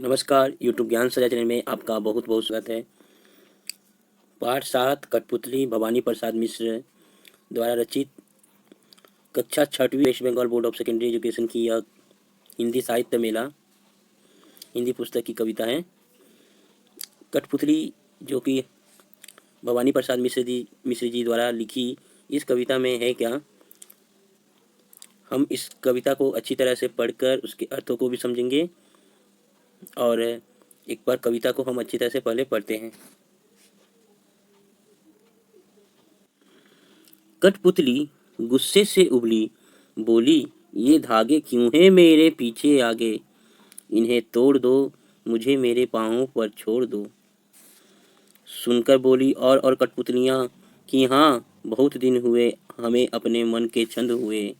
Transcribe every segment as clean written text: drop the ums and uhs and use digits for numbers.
नमस्कार, यूट्यूब ज्ञान साझा चैनल में आपका बहुत बहुत स्वागत है। पाठ 7 कठपुतली भवानी प्रसाद मिश्र द्वारा रचित कक्षा 6वीं West Bengal board of secondary education की यह हिंदी साहित्य मेला हिंदी पुस्तक की कविता है। कठपुतली जो कि भवानी प्रसाद मिश्र जी द्वारा लिखी इस कविता में है क्या, हम इस कविता को अच्छी तरह से पढ़कर उसके अर्थों को भी समझेंगे और एक बार कविता को हम अच्छी तरह से पहले पढ़ते हैं। कठपुतली गुस्से से उबली, बोली ये धागे क्यों हैं मेरे पीछे आगे, इन्हें तोड़ दो मुझे मेरे पाँवों पर छोड़ दो। सुनकर बोली और कठपुतलियाँ कि हाँ बहुत दिन हुए हमें अपने मन के छंद हुए।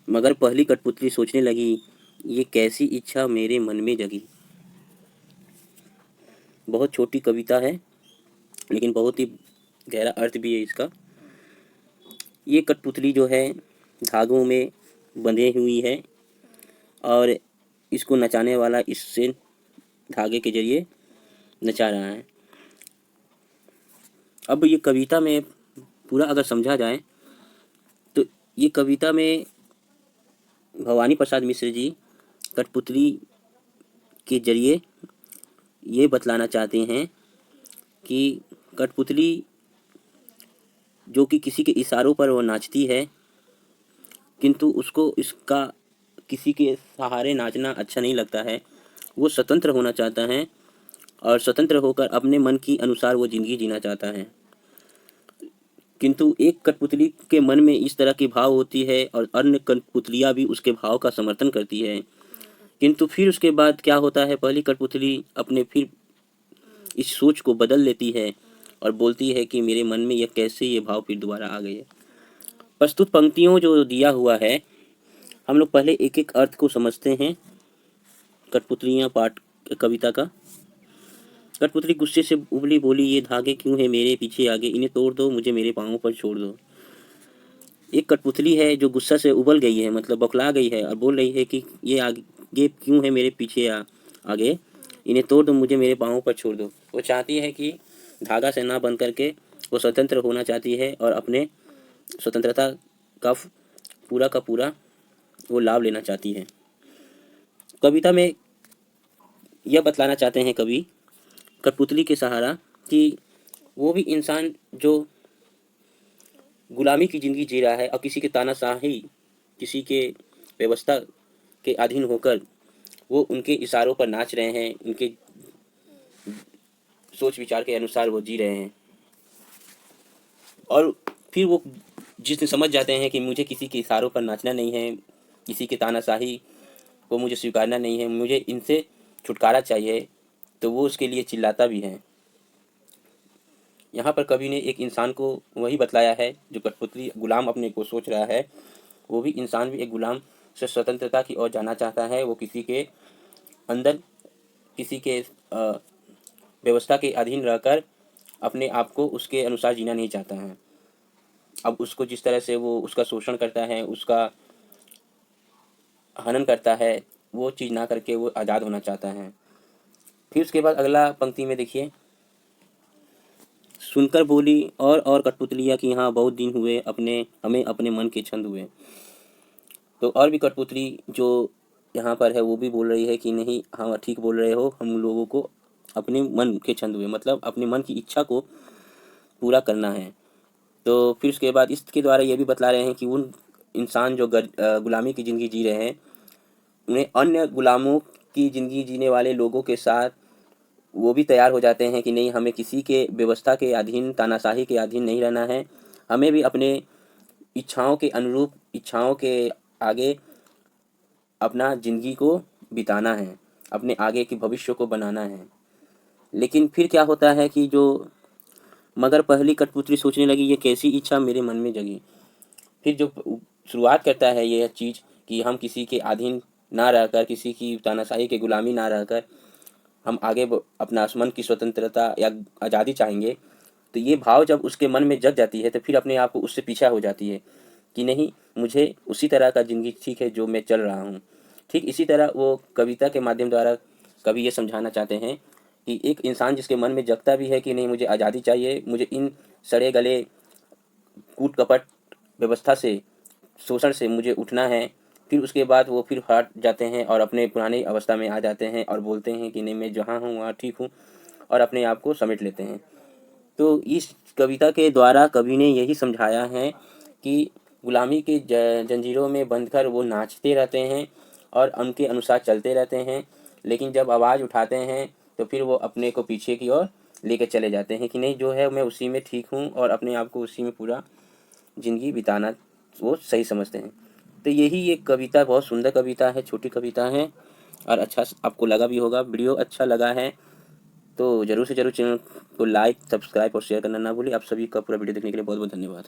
मगर पहली कठपुतली सोचने लगी ये कैसी इच्छा मेरे मन में जगी। बहुत छोटी कविता है लेकिन बहुत ही गहरा अर्थ भी है इसका। ये कठपुतली जो है धागों में बंधे हुई है और इसको नचाने वाला इससे धागे के जरिए नचा रहा है। अब ये कविता में पूरा अगर समझा जाए तो ये कविता में भवानी प्रसाद मिश्र जी कठपुतली के जरिए ये बतलाना चाहते हैं कि कठपुतली जो कि किसी के इशारों पर वो नाचती है, किंतु उसको इसका किसी के सहारे नाचना अच्छा नहीं लगता है। वो स्वतंत्र होना चाहता है और स्वतंत्र होकर अपने मन की अनुसार वो ज़िंदगी जीना चाहता है। किंतु एक कठपुतली के मन में इस तरह की भाव होती है और अन्य कठपुतलियाँ भी उसके भाव का समर्थन करती है। किंतु फिर उसके बाद क्या होता है, पहली कठपुतली अपने फिर इस सोच को बदल लेती है और बोलती है कि मेरे मन में कैसे ये भाव फिर दोबारा आ गए। प्रस्तुत पंक्तियों जो दिया हुआ है, हम लोग पहले एक एक अर्थ को समझते हैं कठपुतलियाँ पाठ कविता का। कठपुतली गुस्से से उबली, बोली ये धागे क्यों है मेरे पीछे आगे, इन्हें तोड़ दो मुझे मेरे पाँवों पर छोड़ दो। एक कठपुतली है जो गुस्सा से उबल गई है, मतलब बौखला गई है और बोल रही है कि ये आगे क्यों है मेरे पीछे आगे, इन्हें तोड़ दो मुझे मेरे पाँवों पर छोड़ दो। वो चाहती है कि धागा से ना बंध करके वो स्वतंत्र होना चाहती है और अपने स्वतंत्रता का पूरा वो लाभ लेना चाहती है। कविता में यह बतलाना चाहते हैं कवि कठपुतली के सहारा कि वो भी इंसान जो गुलामी की ज़िंदगी जी रहा है और किसी के तानाशाही, किसी के व्यवस्था के अधीन होकर वो उनके इशारों पर नाच रहे हैं, उनके सोच विचार के अनुसार वो जी रहे हैं। और फिर वो जिस दिन समझ जाते हैं कि मुझे किसी के इशारों पर नाचना नहीं है, किसी के तानाशाही को मुझे स्वीकारना नहीं है, मुझे इनसे छुटकारा चाहिए, तो वो उसके लिए चिल्लाता भी है। यहाँ पर कवि ने एक इंसान को वही बतलाया है जो कठपुतली गुलाम अपने को सोच रहा है। वो भी इंसान भी एक गुलाम से स्वतंत्रता की ओर जाना चाहता है। वो किसी के अंदर किसी के व्यवस्था के अधीन रहकर अपने आप को उसके अनुसार जीना नहीं चाहता है। अब उसको जिस तरह से वो उसका शोषण करता है, उसका हनन करता है, वो चीज़ ना करके वो आज़ाद होना चाहता है। फिर उसके बाद अगला पंक्ति में देखिए, सुनकर बोली और कठपुतलियाँ कि हाँ बहुत दिन हुए हमें अपने मन के छंद हुए। तो और भी कठपुतली जो यहाँ पर है वो भी बोल रही है कि नहीं हाँ ठीक बोल रहे हो, हम लोगों को अपने मन के छंद हुए, मतलब अपने मन की इच्छा को पूरा करना है। तो फिर उसके बाद इसके द्वारा ये भी बतला रहे हैं कि उन इंसान जो गुलामी की ज़िंदगी जी रहे हैं, उन्हें अन्य गुलामों की ज़िंदगी जीने वाले लोगों के साथ वो भी तैयार हो जाते हैं कि नहीं हमें किसी के व्यवस्था के अधीन, तानाशाही के अधीन नहीं रहना है, हमें भी अपने इच्छाओं के अनुरूप, इच्छाओं के आगे अपना ज़िंदगी को बिताना है, अपने आगे के भविष्य को बनाना है। लेकिन फिर क्या होता है कि मगर पहली कठपुतली सोचने लगी ये कैसी इच्छा मेरे मन में जगी। फिर जो शुरुआत करता है यह चीज़ कि हम किसी के अधीन ना रहकर, किसी की तानाशाही के गुलामी ना रहकर हम आगे अपना मन की स्वतंत्रता या आज़ादी चाहेंगे, तो ये भाव जब उसके मन में जग जाती है तो फिर अपने आप को उससे पीछा हो जाती है कि नहीं मुझे उसी तरह का ज़िंदगी ठीक है जो मैं चल रहा हूँ। ठीक इसी तरह वो कविता के माध्यम द्वारा कवि ये समझाना चाहते हैं कि एक इंसान जिसके मन में जगता भी है कि नहीं मुझे आज़ादी चाहिए, मुझे इन सड़े गले कूट कपट व्यवस्था से, शोषण से मुझे उठना है, फिर उसके बाद वो फिर हट जाते हैं और अपने पुरानी अवस्था में आ जाते हैं और बोलते हैं कि नहीं मैं जहाँ हूँ वहाँ ठीक हूँ, और अपने आप को समेट लेते हैं। तो इस कविता के द्वारा कवि ने यही समझाया है कि गुलामी के जंजीरों में बंधकर वो नाचते रहते हैं और उनके अनुसार चलते रहते हैं, लेकिन जब आवाज़ उठाते हैं तो फिर वो अपने को पीछे की ओर लेके चले जाते हैं कि नहीं जो है मैं उसी में ठीक हूँ, और अपने आप को उसी में पूरा ज़िंदगी बिताना वो सही समझते हैं। तो यही एक कविता बहुत सुंदर कविता है, छोटी कविता है, और अच्छा आपको लगा भी होगा। वीडियो अच्छा लगा है तो ज़रूर से ज़रूर चैनल को लाइक, सब्सक्राइब और शेयर करना ना भूलिए। आप सभी का पूरा वीडियो देखने के लिए बहुत बहुत धन्यवाद।